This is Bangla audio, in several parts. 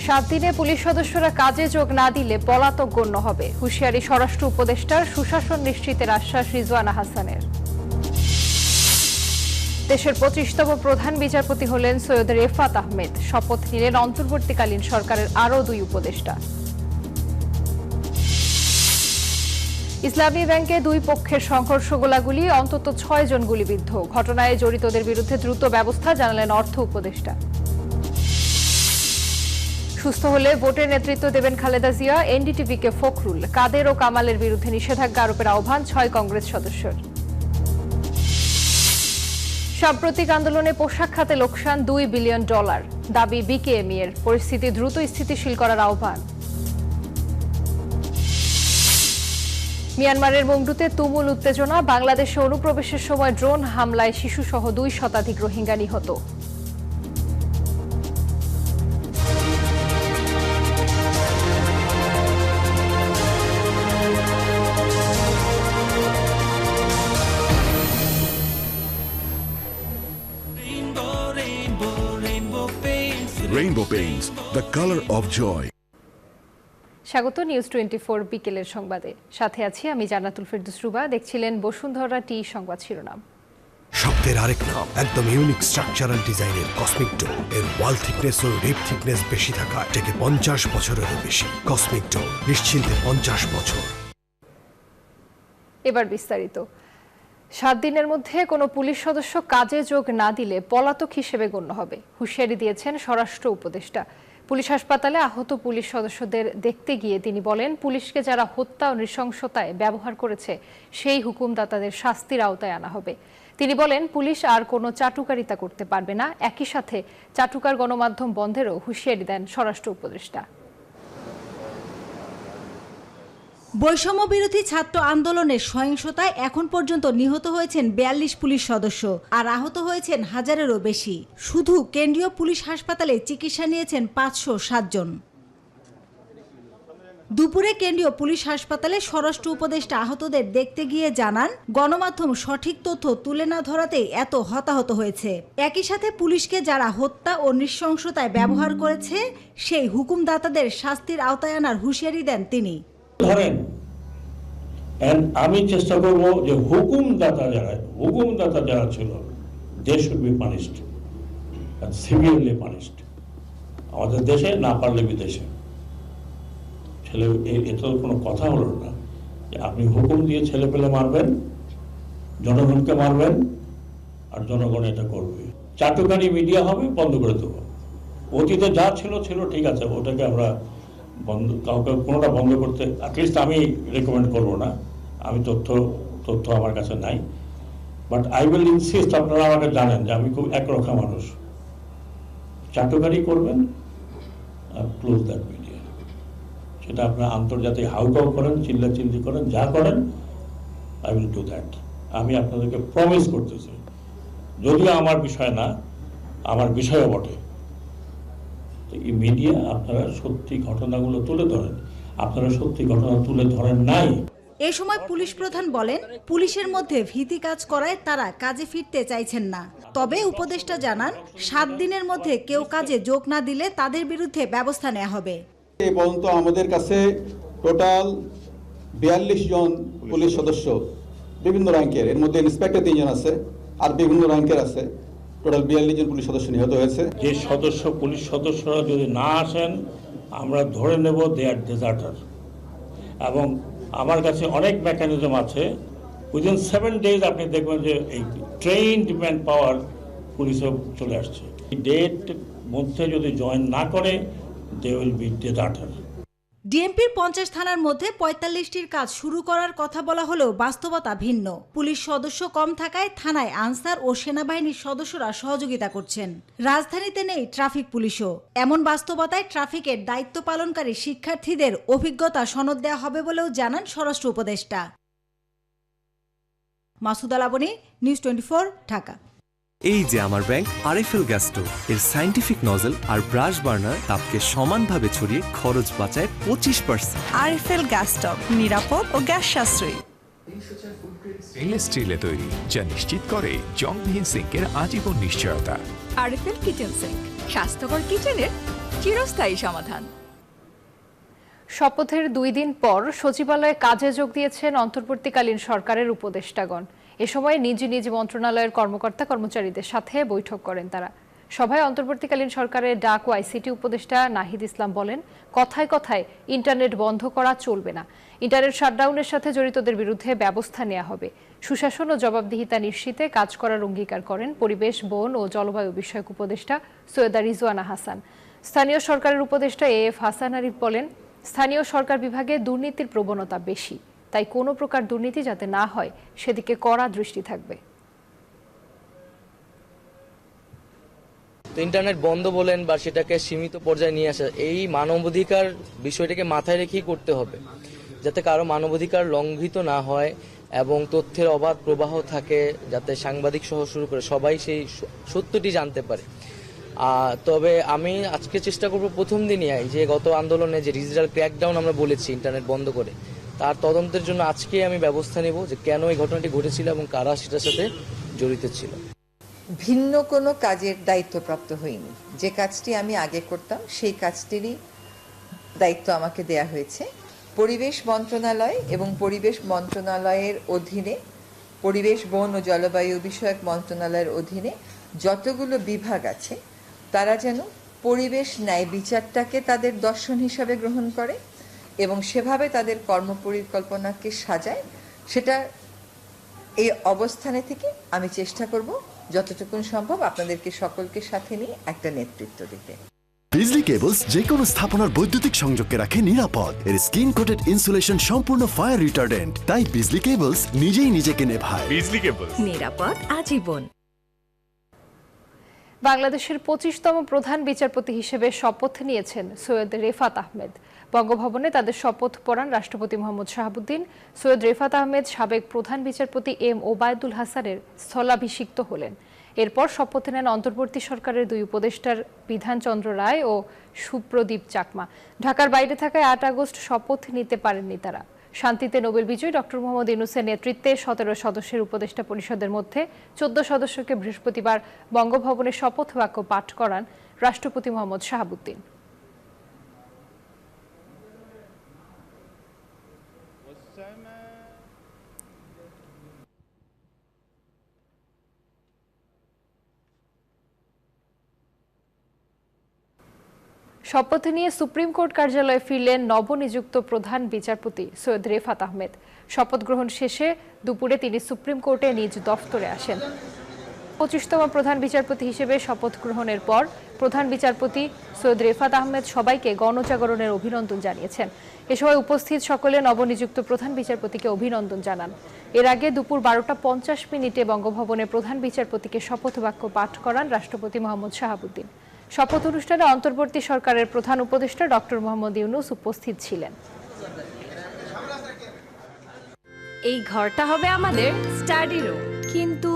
7 দিনে পুলিশ সদস্যরা কাজে যোগ না দিলে পলাতক গণ্য হবে, হুঁশিয়ারি স্বরাষ্ট্র উপদেষ্টার। সুশাসন নিশ্চিতের আশ্বাস রিজওয়ানা হাসানের। দেশের 25তম প্রধান বিচারপতি হলেন সৈয়দ রেফাত আহমেদ। শপথ নিলেন অন্তর্বর্তীকালীন সরকারের আরও 2 উপদেষ্টা। ইসলামী ব্যাংকে 2 পক্ষের সংঘর্ষ, গোলাগুলি, অন্তত 6 জন গুলিবিদ্ধ। ঘটনায় জড়িতদের বিরুদ্ধে দ্রুত ব্যবস্থা জানালেন অর্থ উপদেষ্টা। সুস্থ হলে ভোটের নেতৃত্ব দেবেন খালেদা জিয়া, এনডিটিভিকে ফখরুল। কাদের ও কামালের বিরুদ্ধে নিষেধাজ্ঞা আরোপের আহ্বান 6 কংগ্রেস সদস্যের। সাম্প্রতিক আন্দোলনে পোশাক খাতে লোকসান $2 বিলিয়ন, দাবি বিকেএমই এর। পরিস্থিতি দ্রুত স্থিতিশীল করার আহ্বান। মিয়ানমারের মংডুতে তুমুল উত্তেজনা। বাংলাদেশে অনুপ্রবেশের সময় ড্রোন হামলায় শিশুসহ 2 শতাধিক রোহিঙ্গা নিহত। Rainbow Paints, the color of joy. স্বাগত নিউজ 24 বিকেলের সংবাদে। সাথে আছি আমি জান্নাতুল ফেরদৌস রুবা। দেখছিলেন বসুন্ধরা টি সংবাদ শিরোনাম। শব্দের আরেক নাম, একদম ইউনিক স্ট্রাকচারাল ডিজাইনের কসমিক ডো। এর ওয়াল থিকনেস ও রিপ থিকনেস বেশি থাকা থেকে 50 বছরেরও বেশি। কসমিক ডো, নিশ্চিন্তে 50 বছর। এবার বিস্তারিত। 7 দিনের মধ্যে কোনো পুলিশ সদস্য কাজে যোগ না দিলে পলাতক হিসেবে গণ্য হবে, হুঁশিয়ারি দিয়েছেন স্বরাষ্ট্র উপদেষ্টা। পুলিশ হাসপাতালে আহত পুলিশ সদস্যদের দেখতে গিয়ে তিনি বলেন, পুলিশকে যারা হত্যা ও নৃশংসতায় ব্যবহার করেছে সেই হুকুমদাতাদের শাস্তির আওতায় আনা হবে। তিনি বলেন, পুলিশ আর কোনো চাটুকারিতা করতে পারবে না। একই সাথে চাটুকার গণমাধ্যম বন্ধেরও হুঁশিয়ারি দেন স্বরাষ্ট্র উপদেষ্টা। বৈষম্য বিরোধী ছাত্র আন্দোলনের সহিংসতায় এখন পর্যন্ত নিহত হয়েছেন 42 পুলিশ সদস্য আর আহত হয়েছেন হাজারেরও বেশি। শুধু কেন্দ্রীয় পুলিশ হাসপাতালে চিকিৎসা নিয়েছেন 507 জন। দুপুরে কেন্দ্রীয় পুলিশ হাসপাতালে স্বরাষ্ট্র উপদেষ্টা আহতদের দেখতে গিয়ে জানান, গণমাধ্যম সঠিক তথ্য তুলে না ধরাতেই এত হতাহত হয়েছে। একই সাথে পুলিশকে যারা হত্যা ও নৃশংসতায় ব্যবহার করেছে সেই হুকুমদাতাদের শাস্তির আওতায় আনার হুঁশিয়ারি দেন তিনি। ধরেন, আমি চেষ্টা করব যে হুকুমদাতা যারা ছিল, they should be punished, severely punished. আমাদের দেশে না পারলে বিদেশে। ছেলে, এটা কোনো কথা হলো না যে আপনি হুকুম দিয়ে ছেলে পেলে মারবেন, জনগণকে মারবেন, আর জনগণ এটা করবে। চাটুকারি মিডিয়া হবে, বন্ধ করে দেবো। অতীতে যা ছিল ঠিক আছে, ওটাকে আমরা কাউকে কোনোটা বন্ধ করতে অ্যাটলিস্ট আমি রেকমেন্ড করব না। আমি তথ্য আমার কাছে নাই, বাট আই উইল ইনসিস্ট। আপনারা আমাকে জানেন যে আমি খুব একরক্ষা মানুষ। চাটুকারি করবেন আর ক্লোজ দ্যাট মিডিয়া। সেটা আপনারা আন্তর্জাতিক হাউকাউ করেন, চিল্লাচিল্লি করেন, যা করেন, আই উইল ডু দ্যাট। আমি আপনাদেরকে প্রমিস করতেছি, যদিও আমার বিষয় না, আমার বিষয়ও বটে। এই মিডিয়া আপনারা সত্যি ঘটনাগুলো তুলে ধরেন, আপনারা সত্যি ঘটনা তুলে ধরেন নাই। এ সময় পুলিশ প্রধান বলেন, পুলিশের মধ্যে ভীতি কাজ করায় তারা কাজে ফিরতে চাইছেন না। তবে উপদেষ্টা জানান, 7 দিনের মধ্যে কেউ কাজে যোগ না দিলে তাদের বিরুদ্ধে ব্যবস্থা নেওয়া হবে। এই পর্যন্ত আমাদের কাছে টোটাল 42 জন পুলিশ সদস্য, বিভিন্ন র্যাঙ্কের, এর মধ্যে ইন্সপেক্টর 3 জন আছে, আর বিভিন্ন র্যাঙ্কের আছে। টোটাল 42 জন পুলিশ সদস্য নিহত হয়েছে। যে পুলিশ সদস্যরা যদি না আসেন, আমরা ধরে নেব দে আর ডেজার্টার। এবং আমার কাছে অনেক মেকানিজম আছে। উইদিন 7 ডেজ আপনি দেখবেন যে এই ট্রেইনড ম্যান পাওয়ার পুলিশে চলে আসছে। এই ডেট মধ্যে যদি জয়েন না করে, দে উইল বি ডেজার্টার। ডিএমপির 50 থানার মধ্যে 45টির কাজ শুরু করার কথা বলা হলেও বাস্তবতা ভিন্ন। পুলিশ সদস্য কম থাকায় থানায় আনসার ও সেনাবাহিনীর সদস্যরা সহযোগিতা করছেন। রাজধানীতে নেই ট্রাফিক পুলিশও। এমন বাস্তবতায় ট্রাফিকের দায়িত্ব পালনকারী শিক্ষার্থীদের অভিজ্ঞতা সনদ দেওয়া হবে বলেও জানান স্বরাষ্ট্র উপদেষ্টা। মাসুদা লাবনী, নিউজ 24, ঢাকা। এই যে আমার ব্যাংক আরএফএল গ্যাস স্টোভ, এর সায়েন্টিফিক নজল আর ব্রাশ বার্নার তাপকে সমানভাবে ছড়িয়ে খরচ বাঁচায় 25%। আরএফএল গ্যাস স্টোভ নিরাপদ ও গ্যাস সাশ্রয়ী। স্টেনলেস স্টিলে তৈরি, যা নিশ্চিত করে জংবিহীন সিঙ্কের আজীবন নিশ্চয়তা। আরএফএল কিচেন সিঙ্ক, স্বাস্থ্যকর কিচেনের চিরস্থায়ী সমাধান। শপথের 2 দিন পর সচিবালয়ে কাজে যোগ দিয়েছেন অন্তর্বর্তীকালীন সরকারের উপদেষ্টাগণ। এ সময় নিজ নিজ মন্ত্রণালয়ের কর্মকর্তা কর্মচারীদের সাথে বৈঠক করেন তারা। সভায় অন্তর্বর্তীকালীন সরকারের ডাক ও আইসিটি উপদেষ্টা নাহিদ ইসলাম বলেন, কথায় কথায় ইন্টারনেট বন্ধ করা চলবে না। ইন্টারনেট শাটডাউনের সাথে জড়িতদের বিরুদ্ধে ব্যবস্থা নেওয়া হবে। সুশাসন ও জবাবদিহিতা নিশ্চিতে কাজ করার অঙ্গীকার করেন পরিবেশ, বন ও জলবায়ু বিষয়ক উপদেষ্টা সৈয়দা রিজওয়ানা হাসান। স্থানীয় সরকারের উপদেষ্টা এএফ হাসান আরিফ বলেন, স্থানীয় সরকার বিভাগে দুর্নীতির প্রবণতা বেশি, তাই কোনো প্রকার দুর্নীতি যাতে না হয় সেদিকে কড়া দৃষ্টি থাকবে। ইন্টারনেট বন্ধ বলেন বা সেটাকে সীমিত পর্যায়ে নিয়ে আসা, এই মানবাধিকার বিষয়টাকে মাথায় রেখেই করতে হবে, যাতে কারো মানবাধিকার লঙ্ঘিত না হয় এবং তথ্যের অবাধ প্রবাহ থাকে, যাতে সাংবাদিক সহ শুরু করে সবাই সেই সত্যটি জানতে পারে। তবে আমি আজকে চেষ্টা করব প্রথম দিনই যে গত আন্দোলনে যে ডিজিটাল ক্র্যাকডাউন আমরা বলেছি ইন্টারনেট বন্ধ করে, তার তদন্তের জন্য আজকে আমি ব্যবস্থা নেব যে কেন এই ঘটনাটি ঘটেছিল এবং কারা সেটার সাথে জড়িত ছিল। ভিন্ন কোনো কাজের দায়িত্বপ্রাপ্ত হইনি। যে কাজটি আমি আগে করতাম সেই কাজটিরই দায়িত্ব আমাকে দেয়া হয়েছে। পরিবেশ মন্ত্রণালয় এবং পরিবেশ মন্ত্রণালয়ের অধীনে পরিবেশ, বন ও জলবায়ু বিষয়ক মন্ত্রণালয়ের অধীনে যতগুলো বিভাগ আছে তারা যেন পরিবেশ ন্যায় বিচারটাকে তাদের দর্শন হিসাবে গ্রহণ করে এবং সেভাবে তাদের কর্মপরিকল্পনাকে সাজায়। সেটা এই অবস্থানে থেকে আমি চেষ্টা করব যতটুকু সম্ভব আপনাদেরকে সকলকে সাথে নিয়ে একটা নেতৃত্ব দিতে। বিজলি কেবলস যে কোনো স্থাপনার বৈদ্যুতিক সংযোগকে রাখে নিরাপদ। এর স্কিন কোটেড ইনসুলেশন সম্পূর্ণ ফায়ার রিটার্ডেন্ট, তাই বিজলি কেবলস নিজেই নিজেকে নেভায়। বিজলি কেবলস, নিরাপদ আজীবন। বাংলাদেশের 25তম প্রধান বিচারপতি হিসেবে শপথ নিয়েছেন সৈয়দ রেফাত আহমেদ। বঙ্গভবনে তাদের শপথ পড়ান রাষ্ট্রপতি মোহাম্মদ শাহাবুদ্দিন। সৈয়দ রেফাত আহমেদ সাবেক প্রধান বিচারপতি এম ওবায়দুল হাসানের স্থলাভিষিক্ত হলেন। এরপর শপথ নেন অন্তর্বর্তী সরকারের 2 উপদেষ্টার বিধানচন্দ্র রায় ও সুপ্রদীপ চাকমা। ঢাকার বাইরে থাকায় 8 আগস্ট শপথ নিতে পারেননি তারা। শান্তিতে নোবেল বিজয়ী ডক্টর মোহাম্মদ ইউনূসের নেতৃত্বে 17 সদস্যের উপদেষ্টা পরিষদের মধ্যে 14 সদস্যকে বৃহস্পতিবার বঙ্গভবনে শপথ বাক্য পাঠ করান রাষ্ট্রপতি মোহাম্মদ শাহাবুদ্দিন। শপথ নিয়ে সুপ্রিম কোর্ট কার্যালয়ে ফিরলেন নবনিযুক্ত প্রধান বিচারপতি সৈয়দ রেফাত আহমেদ। শপথ গ্রহণ শেষে দুপুরে তিনি সুপ্রিম কোর্টে নিজ দফতরে আসেন। 25তম প্রধান বিচারপতি হিসেবে শপথ গ্রহণের পর প্রধান বিচারপতি সৈয়দ রেফাত আহমেদ সবাইকে গণজাগরণের অভিনন্দন জানিয়েছেন। এ সময় উপস্থিত সকলে নবনিযুক্ত প্রধান বিচারপতিকে অভিনন্দন জানান। এর আগে দুপুর 12:50 বঙ্গভবনে প্রধান বিচারপতিকে শপথ বাক্য পাঠ করান রাষ্ট্রপতি মোহাম্মদ শাহাবুদ্দিন। শপথ অনুষ্ঠানে অন্তর্বর্তী সরকারের প্রধান উপদেষ্টা ডক্টর মোহাম্মদ ইউনূস উপস্থিত ছিলেন। এই ঘরটা হবে আমাদের স্টাডি রুম, কিন্তু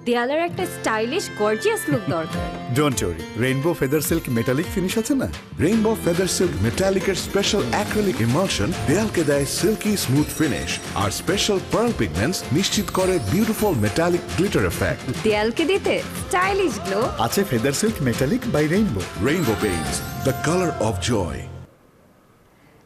দেয়ালের একটা স্টাইলিশ গর্জিয়াস লুক দরকার। Don't worry, rainbow feather silk metallic finish আছে না? রেইনবো ফেদার সিল্ক মেটালিকের স্পেশাল অ্যাক্রিলিক ইমালশন দেয়ালকে দেয় সিল্কি স্মুথ ফিনিশ, আর স্পেশাল পার্ল পিগমেন্টস নিশ্চিত করে বিউটিফুল মেটালিক গ্লিটার এফেক্ট। দেয়ালকে দিতে স্টাইলিশ গ্লো আছে feather silk metallic by rainbow. Rainbow paints, the colour of joy.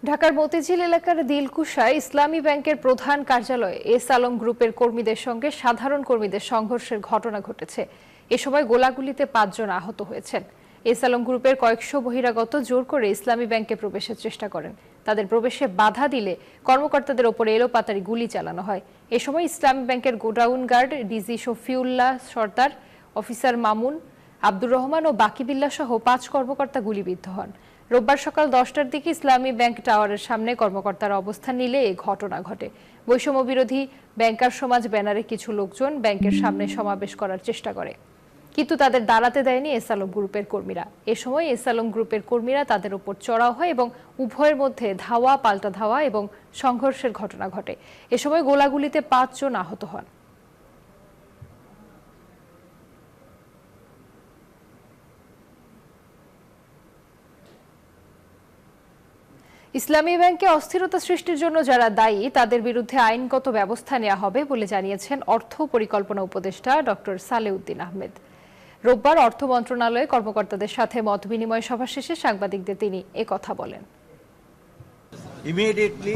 ঢাকার মতিঝিল এলাকার দিলকুশায় ইসলামী ব্যাংকের প্রধান কার্যালয়ে এস আলম গ্রুপের কর্মীদের সঙ্গে সাধারণ কর্মীদের সংঘর্ষের ঘটনা ঘটেছে। এ সময় গোলাগুলিতে 5 জন আহত হয়েছেন। এস আলম গ্রুপের কয়েকশো বহিরাগত জোর করে ইসলামী ব্যাংকে প্রবেশের চেষ্টা করেন। তাদের প্রবেশে বাধা দিলে কর্মকর্তাদের ওপরে এলোপাতাড়ি গুলি চালানো হয়। এ সময় ইসলামী ব্যাংকের গোডাউন গার্ড ডিজি শফিউল্লাহ সর্দার, অফিসার মামুন, আব্দুর রহমান ও বাকিবিল্লাহ সহ 5 কর্মকর্তা গুলিবিদ্ধ হন। রোববার সকাল 10টার দিকে ইসলামী ব্যাংক টাওয়ারের সামনে কর্মকর্তারা অবস্থান নিলে এই ঘটনা ঘটে। বৈষম্য বিরোধী ব্যাংকার সমাজ ব্যানারে কিছু লোকজন ব্যাংকের সামনে সমাবেশ করার চেষ্টা করে, কিন্তু তাদের দাঁড়াতে দেয়নি এস আলম গ্রুপের কর্মীরা। এ সময় এস আলম গ্রুপের কর্মীরা তাদের উপর চড়াও হয় এবং উভয়ের মধ্যে ধাওয়া পাল্টা ধাওয়া এবং সংঘর্ষের ঘটনা ঘটে। এ সময় গোলাগুলিতে 5 জন আহত হন। ইসলামী ব্যাংকে অস্থিরতা সৃষ্টির জন্য যারা দায়ী তাদের বিরুদ্ধে আইনগত ব্যবস্থা নেওয়া হবে বলে জানিয়েছেন অর্থ পরিকল্পনা উপদেষ্টা ডক্টর সালেউদ্দিন আহমেদ। রোববার অর্থ মন্ত্রণালয়ে কর্মকর্তাদের সাথে মতবিনিময় সভা শেষে সাংবাদিকদের তিনি একথা বলেন। ইমিডিয়েটলি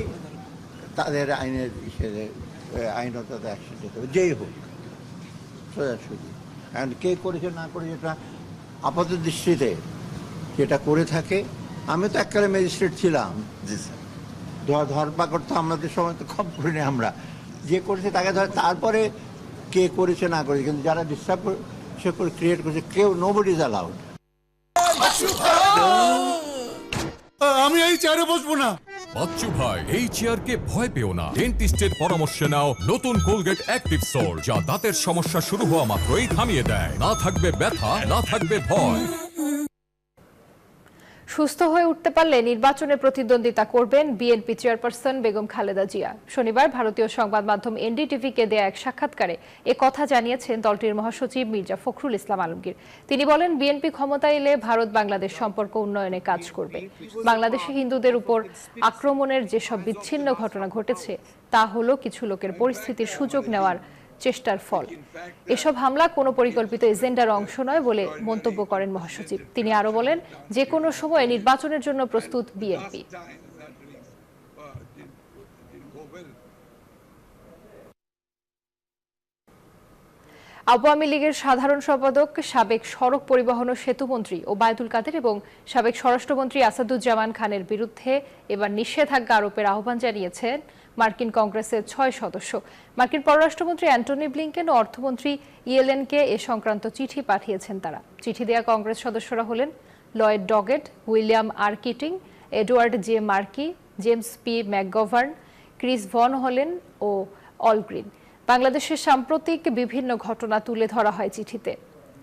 তাদের আইনের হিসেবে আইনত অ্যাকশন নিতে হবে, যেই হোক সোজাসুজি। কারণ কে করেছে না করেছে এটা আপাত দৃষ্টিতে যেটা করে থাকে। আমি তো এককালে ম্যাজিস্ট্রেট ছিলাম, ধরপাকড় তো আমাদের সময় তো কম করিনি আমরা, যে করেছে তাকে ধরে, তারপরে কে করেছে না করেছে। কিন্তু যারা ডিস্টার্ব সে করে ক্রিয়েট করেছে, কেউ নোবডি ইজ অ্যালাউড। আমি এই চেয়ারে বসবো না। বাচ্চু ভাই, এই চেয়ারকে ভয় পেও না। ডেন্টিস্টের পরামর্শ নাও নতুন কোলগেট অ্যাক্টিভ সোল, যা দাঁতের সমস্যা শুরু হওয়া মাত্রই থামিয়ে দেয়। না থাকবে ব্যথা, না থাকবে ভয়। সুস্থ হয়ে উঠতে পারলে নির্বাচনে প্রতিদ্বন্দ্বিতা করবেন বিএনপি চেয়ারপারসন বেগম খালেদা জিয়া। শনিবার ভারতীয় সংবাদ মাধ্যম এনডিটিভিকে দেয়া এক সাক্ষাৎকারে এ কথা জানিয়েছেন দলটির মহাসচিব মির্জা ফখরুল ইসলাম আলমগীর। তিনি বলেন, বিএনপি ক্ষমতায় এলে ভারত বাংলাদেশ সম্পর্ক উন্নয়নে কাজ করবে। বাংলাদেশে হিন্দুদের উপর আক্রমণের যেসব বিচ্ছিন্ন ঘটনা ঘটেছে তা হলো কিছু লোকের পরিস্থিতির সুযোগ নেওয়ার চেষ্টার ফল। এসব হামলা কোনো পরিকল্পিত এজেন্ডার অংশ নয় বলে মন্তব্য করেন মহাসচিব। তিনি আরো বলেন, যে কোনো সময় নির্বাচনের জন্য প্রস্তুত বিএনপি। আওয়ামী লীগের সাধারণ সম্পাদক, সাবেক সড়ক পরিবহন ও সেতুমন্ত্রী ওবায়দুল কাদের এবং সাবেক স্বরাষ্ট্রমন্ত্রী আসাদুজ্জামান খানের বিরুদ্ধে এবার নিষেধাজ্ঞা আরোপের আহ্বান জানিয়েছেন মার্কিন কংগ্রেসের 6 সদস্য। মার্কিন পররাষ্ট্রমন্ত্রী অ্যান্টনি ব্লিংকেন ও অর্থমন্ত্রী ইয়েলেনকে এ সংক্রান্ত চিঠি পাঠিয়েছেন তারা। চিঠি দেয়া কংগ্রেস সদস্যরা হলেন Lloyd Doggett, William R Keating, Edward J Markey, James P McGovern, Chris Van Hollen ও অলগ্রিন। বাংলাদেশের সাম্প্রতিক বিভিন্ন ঘটনা তুলে ধরা হয় চিঠিতে।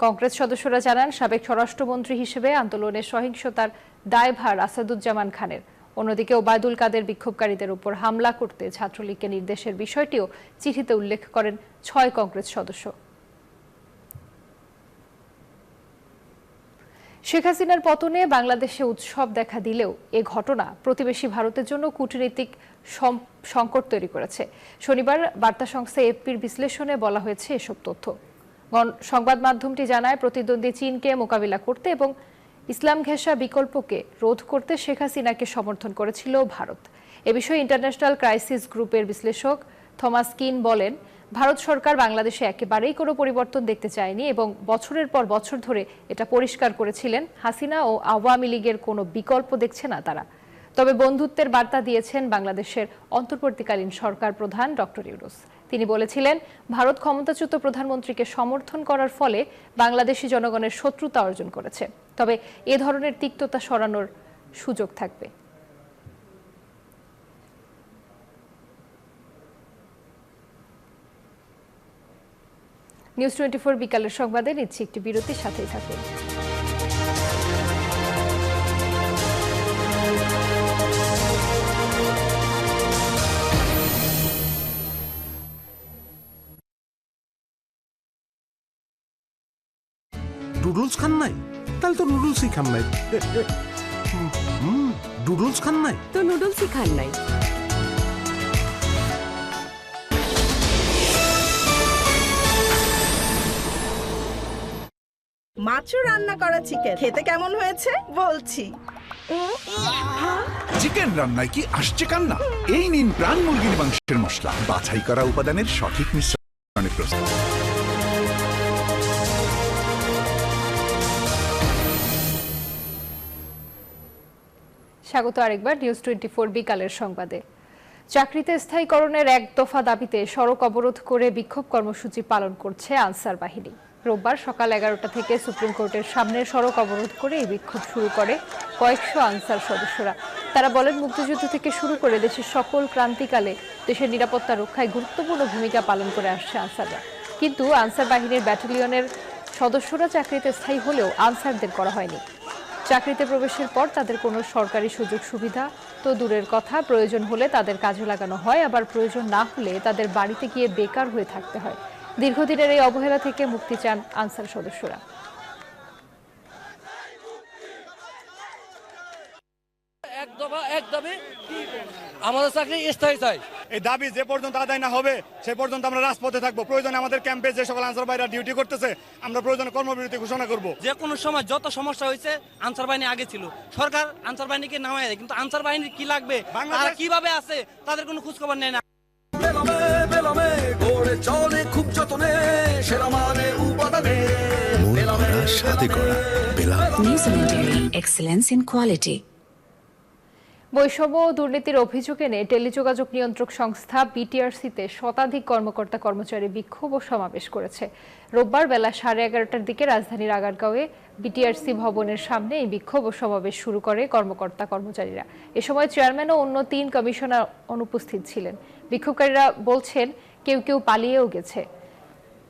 কংগ্রেস সদস্যরা জানান, সাবেক স্বরাষ্ট্রমন্ত্রী হিসেবে আন্দোলনের সহিংসতার দায়ভার আসাদুজ্জামান খানের। অন্যদিকে ওবায়দুল কাদের বিক্ষোভকারীদের উপর হামলা করতে ছাত্রলীগকে নির্দেশের বিষয়টিও চিঠিতে উল্লেখ করেন 6 কংগ্রেস সদস্য। শেখ হাসিনার পতনে বাংলাদেশে উৎসব দেখা দিলেও এ ঘটনা প্রতিবেশী ভারতের জন্য কূটনৈতিক সংকট তৈরি করেছে। শনিবার বার্তা সংস্থা এএফপির বিশ্লেষণে বলা হয়েছে এসব তথ্য। সংবাদ মাধ্যমটি জানায়, প্রতিদ্বন্দ্বী চীনকে মোকাবিলা করতে এবং ইসলাম ঘেঁষা বিকল্পকে রোধ করতে শেখ হাসিনাকে সমর্থন করেছিল ভারত। এ বিষয়ে ইন্টারন্যাশনাল ক্রাইসিস গ্রুপের বিশ্লেষক থমাস কিন বলেন, ভারত সরকার বাংলাদেশে একেবারেই কোনো পরিবর্তন দেখতে চায়নি এবং বছরের পর বছর ধরে এটা পরিষ্কার করেছিলেন হাসিনা ও আওয়ামী লীগের কোনো বিকল্প দেখছে না তারা। তবে বন্ধুত্বের বার্তা দিয়েছেন বাংলাদেশের অন্তর্বর্তীকালীন সরকার প্রধান ডক্টর ইউনূস। তিনি বলেছিলেন, ভারত ক্ষমতাচ্যুত প্রধানমন্ত্রীকে সমর্থন করার ফলে বাংলাদেশি জনগণের শত্রুতা অর্জন করেছে। তবে এ ধরনের তিক্ততা সরানোর সুযোগ থাকবে। নিউজ 24 বিকালের সংবাদে নিচ্ছি একটি বিরতির, সাথেই থাকুন। নুডলস খান নাই? তাহলে তো নুডলসই খান নাই। নুডলস খান নাই তো নুডলসই খান নাই। মাত্র রান্না করা চিকেন খেতে কেমন হয়েছে বলছি। চিকেন রান্নায় কি আসছে কান্না? এই নিন প্রাণ মুরগির মাংসের মশলা, বাছাই করা উপাদানের সঠিক মিশ্রণে প্রস্তুত। স্বাগত আরেকবার নিউজ 24 বিকালের সংবাদে। চাকরিতে স্থায়ীকরণের এক দফা দাবিতে সড়ক অবরোধ করে বিক্ষোভ কর্মসূচি পালন করছে আনসার বাহিনী। রোববার সকাল 11টা থেকে সুপ্রিম কোর্টের সামনে সড়ক অবরোধ করে এই বিক্ষোভ শুরু করে কয়েকশো আনসার সদস্যরা। তারা বলেন, মুক্তিযুদ্ধ থেকে শুরু করে দেশের সকল ক্রান্তিকালে দেশের নিরাপত্তা রক্ষায় গুরুত্বপূর্ণ ভূমিকা পালন করে আসছে আনসাররা। কিন্তু আনসার বাহিনীর ব্যাটালিয়নের সদস্যরা চাকরিতে স্থায়ী হলেও আনসারদের করা হয়নি। চাকরিতে প্রবেশের পর তাদের কোনো সরকারি সুযোগ সুবিধা তো দূরের কথা, প্রয়োজন হলে তাদের কাজে লাগানো হয়, আবার প্রয়োজন না হলে তাদের বাড়িতে গিয়ে বেকার হয়ে থাকতে হয়। দীর্ঘদিনের এই অবহেলা থেকে মুক্তি চান আনসার সদস্যরা। একদমই আমাদের চাকরি স্থায়ী চাই। এই দাবি যে পর্যন্ত আদায় না হবে সে পর্যন্ত আমরা রাজপথে থাকবো। প্রয়োজনে আমাদের ক্যাম্পে যে সকল আনসার ভাইরা ডিউটি করতেছে আমরা প্রয়োজনে কর্মবিরতি ঘোষণা করব। যে কোনো সময় যত সমস্যা হয়েছে আনসার বাহিনী আগে ছিল, সরকার আনসার বাহিনীকে নামায় দেয়, কিন্তু আনসার বাহিনীর কি লাগবে, তারা কিভাবে আছে, তাদের কোনো খোঁজ খবর নেয় না। খুব যতনে সেরা মানে উপাদানে সাথে করা এক্সেলেন্স ইন কোয়ালিটি। বৈষম্য ও দুর্নীতির অভিযোগ এনে টেলিযোগাযোগ নিয়ন্ত্রক সংস্থা বিটিআরসিতে শতাধিক কর্মকর্তা কর্মচারী বিক্ষোভ ও সমাবেশ করেছে। রোববার বেলা 11:30টার দিকে রাজধানীর আগারগাঁওয়ে বিটিআরসি ভবনের সামনে এই বিক্ষোভ ও সমাবেশ শুরু করে কর্মকর্তা কর্মচারীরা। এ সময় চেয়ারম্যান ও অন্য 3 কমিশনার অনুপস্থিত ছিলেন। বিক্ষোভকারীরা বলছেন কেউ কেউ পালিয়েও গেছে।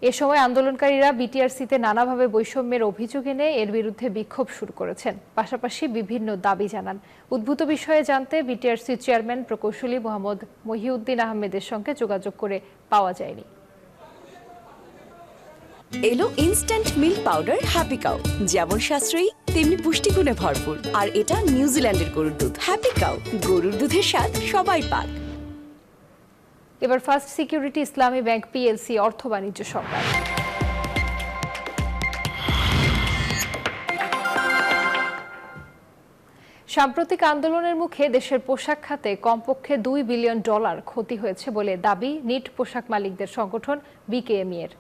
এ সময় আন্দোলনকারীরা বিটিআরসিতে নানাভাবে বৈষম্যের অভিযোগ এনে এর বিরুদ্ধে বিক্ষোভ শুরু করেছেন, পাশাপাশি বিভিন্ন দাবি জানান। উদ্ভূত বিষয়ে জানতে বিটিআরসি চেয়ারম্যান প্রকৌশলী মোহাম্মদ মহিউদ্দিন আহমেদের সঙ্গে যোগাযোগ করে পাওয়া যায়নি। এলো instant milk powder happy cow, যেমন সাশ্রয়ী তেমনি পুষ্টিগুণে ভরপুর। আর এটা নিউজিল্যান্ডের গরুর দুধ। হ্যাপি কাউ, গরুর দুধের স্বাদ সবাই পাক। এবার ফার্স্ট সিকিউরিটি ইসলামী ব্যাংক পিএলসি অর্থ বাণিজ্য সংবাদ। সাম্প্রতিক আন্দোলনের মুখে দেশের পোশাক খাতে কমপক্ষে $2 বিলিয়ন ক্ষতি হয়েছে বলে দাবি নিট পোশাক মালিকদের সংগঠন বিকেএমই এর।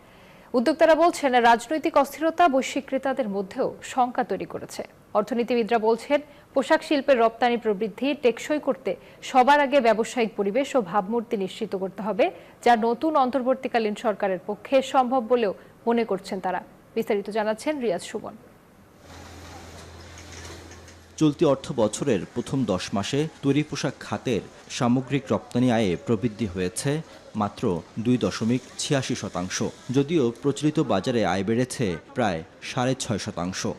উদ্যোক্তারা বলছেন রাজনৈতিক অস্থিরতা বৈশ্বিক ক্রেতাদের মধ্যেও শঙ্কা তৈরি করেছে। অর্থনীতিবিদরা বলছেন পোশাক শিল্পের রপ্তানি প্রবৃদ্ধি টেকসই করতে সবার আগে ব্যবসায়িক পরিবেশ ও ভাবমূর্তি নিশ্চিত করতে হবে, যা নতুন অন্তর্বর্তীকালীন সরকারের পক্ষে সম্ভব বলেও মনে করছেন তারা। বিস্তারিত জানাচ্ছেন রিয়াজ সুমন। চলতি অর্থ বছরের প্রথম 10 মাসে তৈরি পোশাক খাতের সামগ্রিক রপ্তানি আয়ে প্রবৃদ্ধি হয়েছে মাত্র 2.86%। যদিও প্রচলিত বাজারে আয় বেড়েছে প্রায় 6.5%।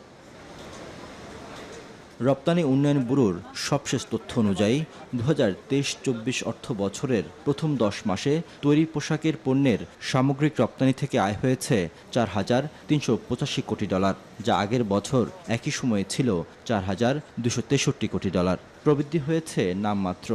রপ্তানি উন্নয়ন ব্যুরোর সবশেষ তথ্য অনুযায়ী 2023-24 অর্থ বছরের প্রথম 10 মাসে তৈরি পোশাকের পণ্যের সামগ্রিক রপ্তানি থেকে আয় হয়েছে $4,385 কোটি, যা আগের বছর একই সময়ে ছিল $4,263 কোটি। প্রবৃদ্ধি হয়েছে নামমাত্র।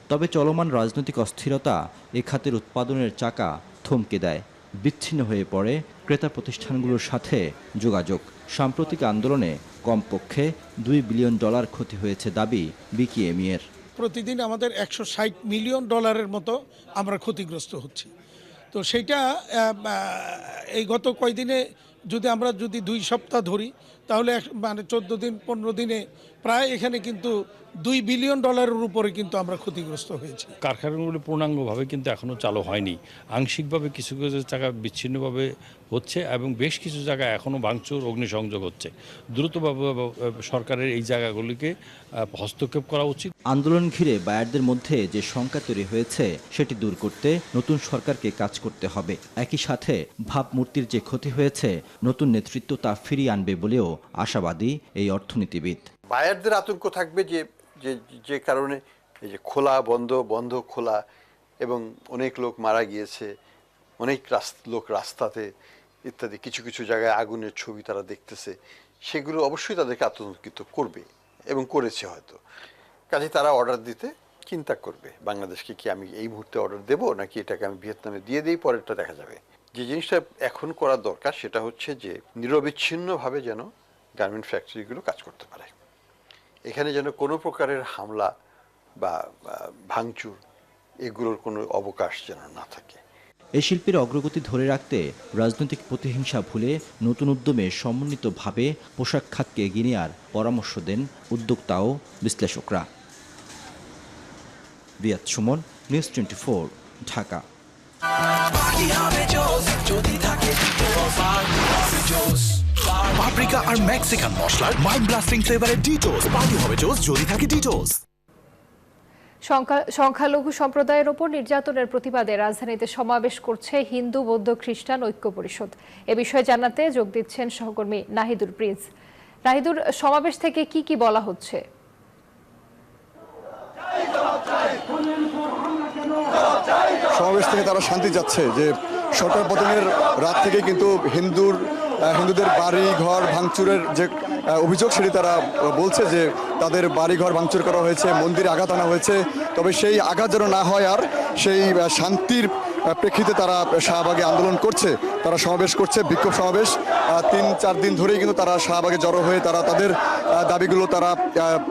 তবে চলমান রাজনৈতিক অস্থিরতা এ খাতের উৎপাদনের চাকা থমকে দেয়। বিচ্ছিন্ন হয়ে পড়ে ক্রেতা প্রতিষ্ঠানগুলোর সাথে যোগাযোগ। সাম্প্রতিক আন্দোলনে কমপক্ষে $2 বিলিয়ন ক্ষতি হয়েছে দাবি বিকেএমই এর। প্রতিদিন আমাদের $160 মিলিয়ন মতো আমরা ক্ষতিগ্রস্ত হচ্ছি। তো সেইটা এই গত কয়দিনে আমরা যদি 2 সপ্তাহ ধরি তাহলে মানে 14 দিন 15 দিনে প্রায় এখানে কিন্তু $2 বিলিয়ন উপরে কিন্তু আমরা ক্ষতিগ্রস্ত হয়েছি। কারখানাগুলো পূর্ণাঙ্গভাবে কিন্তু এখনো চালু হয়নি। আংশিকভাবে কিছু কিছু জায়গা বিচ্ছিন্নভাবে হচ্ছে এবং বেশ কিছু জায়গায় এখনো ভাঙচুর অগ্নিসংযোগ হচ্ছে। দ্রুতভাবে সরকারের এই জায়গাগুলিকে হস্তক্ষেপ করা উচিত। আন্দোলন ঘিরে বায়ারদের মধ্যে যে শঙ্কা তৈরি হয়েছে সেটি দূর করতে নতুন সরকারকে কাজ করতে হবে। একই সাথে ভাবমূর্তির যে ক্ষতি হয়েছে নতুন নেতৃত্ব তা ফিরিয়ে আনবে বলেও আশাবাদী এই অর্থনীতিবিদ। বায়ারদের আতঙ্ক থাকবে যে কারণে এই যে খোলা বন্ধ বন্ধ খোলা এবং অনেক লোক মারা গিয়েছে, অনেক লোক রাস্তাতে ইত্যাদি, কিছু কিছু জায়গায় আগুনের ছবি তারা দেখতেছে, সেগুলো অবশ্যই তাদেরকে আতঙ্কিত করবে এবং করেছে হয়তো। কাজে তারা অর্ডার দিতে চিন্তা করবে, বাংলাদেশকে কি আমি এই মুহূর্তে অর্ডার দেবো নাকি এটাকে আমি ভিয়েতনামে দিয়ে দিই, পরেরটা দেখা যাবে। যে জিনিসটা এখন করা দরকার সেটা হচ্ছে যে নিরবিচ্ছিন্নভাবে যেন গার্মেন্ট ফ্যাক্টরিগুলো কাজ করতে পারে। এখানে যেন কোনো প্রকারের হামলা বা ভাঙচুর এগুলোর কোনো অবকাশ যেন না থাকে। এই শিল্পের অগ্রগতি ধরে রাখতে রাজনৈতিক প্রতিহিংসা ভুলে নতুন উদ্যমে সমন্বিতভাবে পোশাক খাতকে এগিয়ে নেওয়ার পরামর্শ দেন উদ্যোক্তা ও বিশ্লেষকরা। রিয়াদ সুমন, নিউজ 24, ঢাকা। পাপরিকা আর মেক্সিকান মশলার মাইন্ড ব্লাস্টিং ফ্লেভারের ডিটোস পার্টি হবে জোস যদি থাকে ডিটোস। সংখ্যালঘু সম্প্রদায়ের ওপর নির্যাতনের প্রতিবাদে রাজধানীতে সমাবেশ করছে হিন্দু বৌদ্ধ খ্রিস্টান ঐক্য পরিষদ। এ বিষয়ে জানাতে যোগ দিচ্ছেন সহকর্মী নাহিদুর প্রিন্স। নাহিদুর, সমাবেশ থেকে কি বলা হচ্ছে? সমাবেশ থেকে তারা শান্তি যাচ্ছে যে সরকার পতনের রাত থেকে কিন্তু হিন্দুর হিন্দুদের বাড়ি ঘর ভাঙচুরের যে অভিযোগ সেটি তারা বলছে যে তাদের বাড়ি ঘর ভাঙচুর করা হয়েছে, মন্দিরে আঘাত আনা হয়েছে। তবে সেই আঘাত যেন না হয় আর সেই শান্তির প্রেক্ষিতে তারা শাহবাগে আন্দোলন করছে, তারা সমাবেশ করছে, বিক্ষোভ সমাবেশ 3-4 দিন ধরেই কিন্তু তারা শাহবাগে জড়ো হয়ে তারা তাদের দাবিগুলো তারা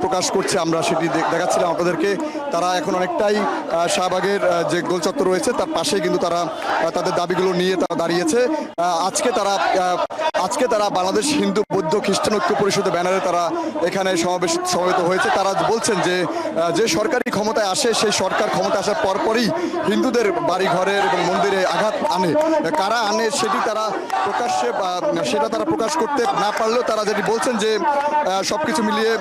প্রকাশ করছে। আমরা সেটি দেখাচ্ছিলাম আপনাদেরকে। তারা এখন অনেকটাই শাহবাগের যে গোলচত্বর রয়েছে তার পাশেই কিন্তু তারা তাদের দাবিগুলো নিয়ে তারা দাঁড়িয়েছে। আজকে তারা বাংলাদেশ হিন্দু বৌদ্ধ খ্রিস্টান ঐক্য পরিষদের ব্যানারে তারা এখানে সমবেত হয়েছে। তারা বলছেন যে সরকারি ক্ষমতায় আসে সেই সরকার ক্ষমতায় আসার পরপরই হিন্দুদের বাড়ি ঘরের এবং মন্দিরে আঘাত আনে। কারা আনে সেটি তারা প্রকাশ্যে সেটা তারা প্রকাশ করতে না পারলেও তারা যেটি বলছেন যে সবকিছু মিলিয়ে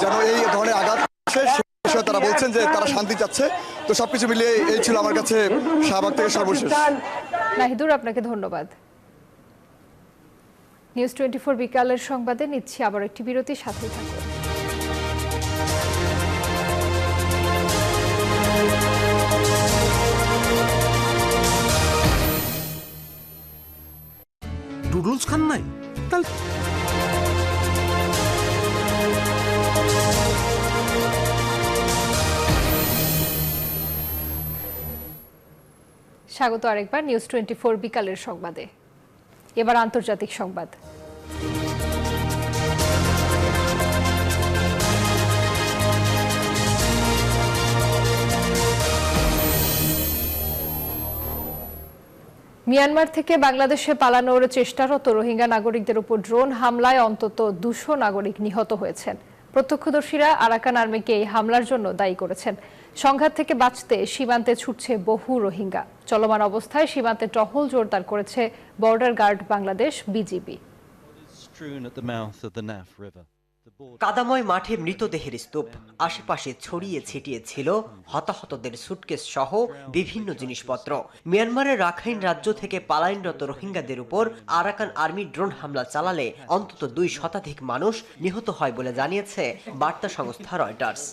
যেন এই ধরনের আঘাত আসে সে বিষয়ে তারা বলছেন যে তারা শান্তি চাচ্ছে। তো সবকিছু মিলিয়ে এই ছিল আমার কাছে শাহবাগ থেকে সর্বশেষ। নাহিদুর, আপনাকে ধন্যবাদ। নিউজ 24 বিকালের সংবাদে নিচ্ছি আবার একটি বিরতি, সাথেই থাকুন। নুডলস খান নাই? তাহলে স্বাগত আরেকবার নিউজ 24 বিকালের সংবাদে। এবার আন্তর্জাতিক সংবাদ। মিয়ানমার থেকে বাংলাদেশে পালানোর চেষ্টারত রোহিঙ্গা নাগরিকদের উপর ড্রোন হামলায় অন্তত 200 নাগরিক নিহত হয়েছেন। প্রত্যক্ষদর্শীরা আরাকান আর্মিকে এই হামলার জন্য দায়ী করেছেন। সংঘাত থেকে বাঁচতে সীমান্তে ছুটছে বহু রোহিঙ্গা। চলমান অবস্থায় সীমান্তে টহল জোরদার করেছে বর্ডার গার্ড বাংলাদেশ বিজিবি। কাদাময় মাঠে মৃতদেহের স্তূপ, আশেপাশে ছড়িয়ে ছিটিয়ে ছিল হতাহতদের সুটকেস সহ বিভিন্ন জিনিসপত্র। মিয়ানমারের রাখাইন রাজ্য থেকে পালায়নরত রোহিঙ্গাদের উপর আরাকান আর্মি ড্রোন হামলা চালালে অন্তত 2 শতাধিক মানুষ নিহত হয় বলে জানিয়েছে বার্তা সংস্থা রয়টার্স।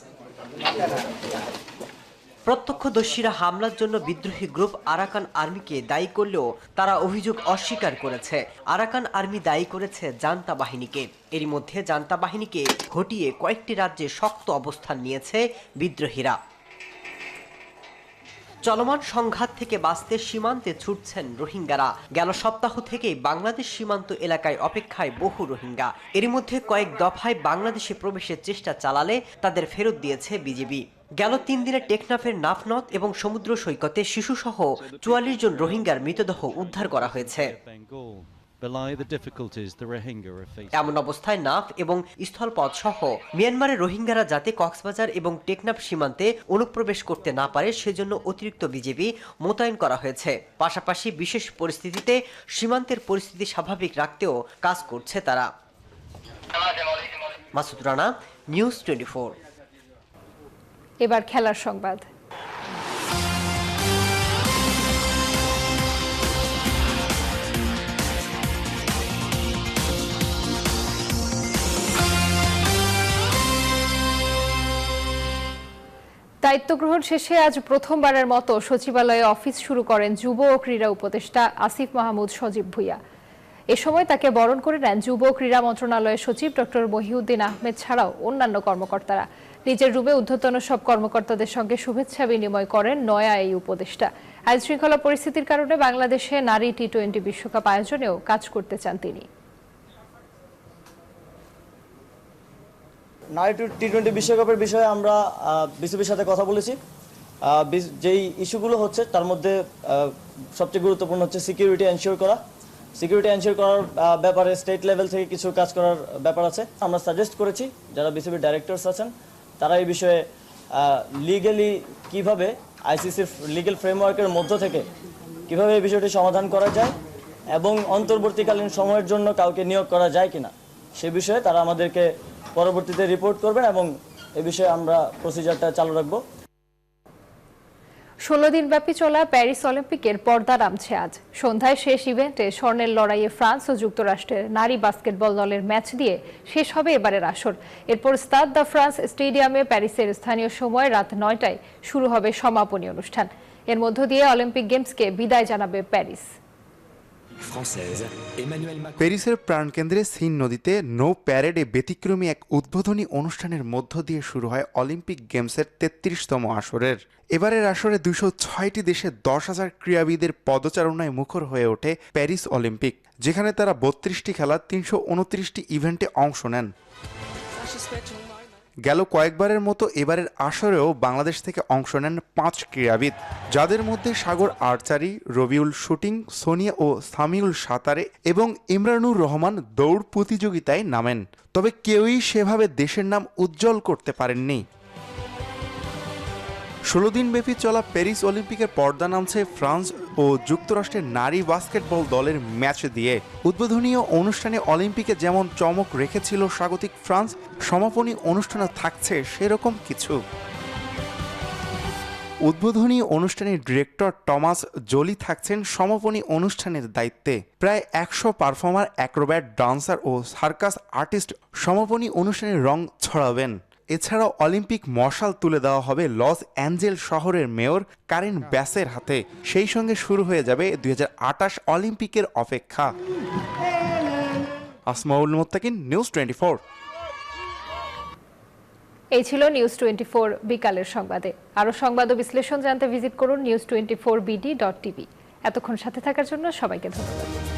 প্রত্যক্ষদর্শীরা হামলার জন্য বিদ্রোহী গ্রুপ আরাকান আর্মিকে দায়ী করলেও তারা অভিযোগ অস্বীকার করেছে। আরাকান আর্মি দায়ী করেছে জান্তা বাহিনীকে। এরই মধ্যে জান্তা বাহিনীকে হটিয়ে কয়েকটি রাজ্যে শক্ত অবস্থান নিয়েছে বিদ্রোহীরা। চলমান সংঘাত থেকে বাঁচতে সীমান্তে ছুটছেন রোহিঙ্গারা। গেল সপ্তাহ থেকেই বাংলাদেশ সীমান্ত এলাকায় অপেক্ষায় বহু রোহিঙ্গা। এরই মধ্যে কয়েক দফায় বাংলাদেশে প্রবেশের চেষ্টা চালালে তাদের ফেরত দিয়েছে বিজিবি। গেল 3 দিনে টেকনাফের নাফনদ এবং সমুদ্র সৈকতে শিশুসহ 44 জন রোহিঙ্গার মৃতদেহ উদ্ধার করা হয়েছে। এমন অবস্থায় নাফ এবং স্থলপথ সহ মিয়ানমারের রোহিঙ্গারা যাতে কক্সবাজার এবং টেকনাফ সীমান্তে অনুপ্রবেশ করতে না পারে সেজন্য অতিরিক্ত বিজিবি মোতায়েন করা হয়েছে। পাশাপাশি বিশেষ পরিস্থিতিতে সীমান্তের পরিস্থিতি স্বাভাবিক রাখতেও কাজ করছে তারা। মাসুদ রানা, নিউজ 24। এবার খেলার সংবাদ। দায়িত্ব গ্রহণ শেষে আজ প্রথমবারের মতো সচিবালয়ে অফিস শুরু করেন যুব ও ক্রীড়া উপদেষ্টা আসিফ মাহমুদ সজীব ভুঁইয়া। এ সময় তাকে বরণ করে নেন যুব ও ক্রীড়া মন্ত্রণালয়ের সচিব ডক্টর মহিউদ্দিন আহমেদ ছাড়াও অন্যান্য কর্মকর্তারা। নিজের রুমে ঊর্ধ্বতন সব কর্মকর্তাদের সঙ্গে শুভেচ্ছা বিনিময় করেন নয়া এই উপদেষ্টা। আইন শৃঙ্খলা পরিস্থিতির কারণে বাংলাদেশে নারী টি-20 বিশ্বকাপ আয়োজনেও কাজ করতে চান তিনি। নারী টি-20 বিশ্বকাপের বিষয়ে আমরা বিসিবির সাথে কথা বলেছি। যেই ইস্যুগুলো হচ্ছে তার মধ্যে সবচেয়ে গুরুত্বপূর্ণ হচ্ছে সিকিউরিটি এনশিওর করা। সিকিউরিটি এনশিওর করার ব্যাপারে স্টেট লেভেল থেকে কিছু কাজ করার ব্যাপার আছে। আমরা সাজেস্ট করেছি যারা বিসিবির ডাইরেক্টরস আছেন তারা এই বিষয়ে লিগ্যালি কিভাবে আইসিসির লিগ্যাল ফ্রেমওয়ার্কের মধ্য থেকে কিভাবে এই বিষয়টি সমাধান করা যায় এবং অন্তর্বর্তীকালীন সময়ের জন্য কাউকে নিয়োগ করা যায় কিনা সে বিষয়ে তারা আমাদেরকে পরবর্তীতে রিপোর্ট করবেন এবং এই বিষয়ে আমরা প্রসিজারটা চালু রাখবো। 16 দিনব্যাপী চলা প্যারিস অলিম্পিকের পর্দা নামছে আজ। সন্ধ্যায় শেষ ইভেন্টে স্বর্ণের লড়াইয়ে ফ্রান্স ও যুক্তরাষ্ট্রের নারী বাস্কেটবল দলের ম্যাচ দিয়ে শেষ হবে এবারের আসর। এরপর স্টাদ দ্য ফ্রান্স স্টেডিয়ামে প্যারিসের স্থানীয় সময় রাত 9টায় শুরু হবে সমাপনী অনুষ্ঠান। এর মধ্য দিয়ে অলিম্পিক গেমসকে বিদায় জানাবে প্যারিস। প্যারিসের প্রাণকেন্দ্রে সিন নদীতে নৌ প্যারেডে ব্যতিক্রমী এক উদ্বোধনী অনুষ্ঠানের মধ্য দিয়ে শুরু হয় অলিম্পিক গেমসের ৩৩তম আসরের। এবারের আসরে ২০৬টি দেশে ১০,০০০ ক্রীড়াবিদের পদচারণায় মুখর হয়ে ওঠে প্যারিস অলিম্পিক, যেখানে তারা ৩২টি খেলা ৩২৯টি ইভেন্টে অংশ নেন। গেল কয়েকবারের মতো এবারের আসরেও বাংলাদেশ থেকে অংশ নেন ৫ ক্রীড়াবিদ, যাদের মধ্যে সাগর আর্চারি, রবিউল শুটিং, সোনিয়া ও সামিউল সাঁতারে এবং ইমরানুর রহমান দৌড় প্রতিযোগিতায় নামেন। তবে কেউই সেভাবে দেশের নাম উজ্জ্বল করতে পারেননি। ১৬ দিনব্যাপী চলা প্যারিস অলিম্পিকের পর্দা নামছে ফ্রান্স ও যুক্তরাষ্ট্রের নারী বাস্কেটবল দলের ম্যাচ দিয়ে। উদ্বোধনী অনুষ্ঠানে অলিম্পিকে যেমন চমক রেখেছিল স্বাগতিক ফ্রান্স, সমাপনী অনুষ্ঠানে থাকছে সেরকম কিছু। উদ্বোধনী অনুষ্ঠানের ডিরেক্টর টমাস জোলি থাকছেন সমাপনী অনুষ্ঠানের দায়িত্বে। প্রায় ১০০ পারফর্মার, অ্যাক্রোব্যাট, ডান্সার ও সার্কাস আর্টিস্ট সমাপনী অনুষ্ঠানে রং ছড়াবেন। এছাড়াও অলিম্পিক মশাল তুলে দেওয়া হবে লস অ্যাঞ্জেল শহরের মেয়র কারেন ব্যাসের হাতে। সেই সঙ্গে শুরু হয়ে যাবে ২০২৮ অলিম্পিকের অপেক্ষা। আসমাউল মুত্তাকিন, নিউজ 24। এই ছিল নিউজ 24 বিকালের সংবাদে। আরও সংবাদ ও বিশ্লেষণ জানতে ভিজিট করুন news24bd.tv। এতক্ষণ সাথে থাকার জন্য সবাইকে ধন্যবাদ।